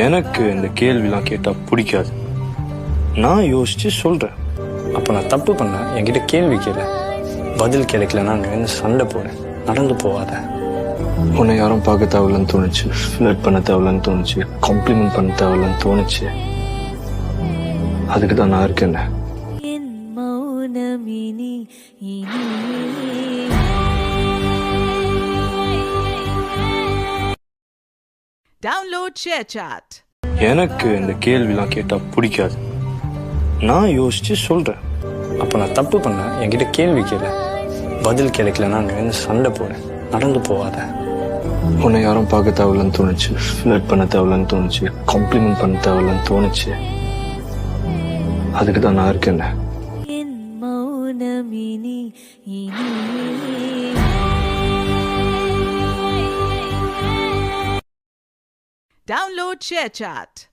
எனக்கு இந்த கேள்விலாம் கேட்டால் பிடிக்காது. நான் யோசிச்சு சொல்கிறேன். அப்போ நான் தப்பு பண்ணேன், என்கிட்ட கேள்வி கேளு. பதில் கிடைக்கலன்னா நான் சண்டை போறேன். நடந்து போவாத. உன்னை யாரும் பார்க்க தேவையில்லன்னு தோணுச்சு, ஃப்ளர்ட் பண்ண தேவையில்லன்னு தோணுச்சு, காம்ப்ளிமெண்ட் பண்ண தேவையில்லன்னு தோணுச்சு. அதுக்கு தான் நான் இருக்கேன். Download ShareChat. எனக்கு இந்த கேள்விலாம் கேட்டால் பிடிக்காது. நான் யோசிச்சு சொல்கிறேன். அப்போ நான் தப்பு பண்ணேன், என்கிட்ட கேள்வி கேளு. பதில் கிடைக்கலன்னா நான் சண்டை போறேன். நடந்து போவாத. உன்னை யாரும் பார்க்க தேவையில்லன்னு தோணுச்சு, ஃப்ளர்ட் பண்ண தேவையில்லன்னு தோணுச்சு, காம்ப்ளிமெண்ட் பண்ண தேவையில்லன்னு தோணுச்சு. அதுக்கு தான் நான் இருக்கேன். Download ShareChat.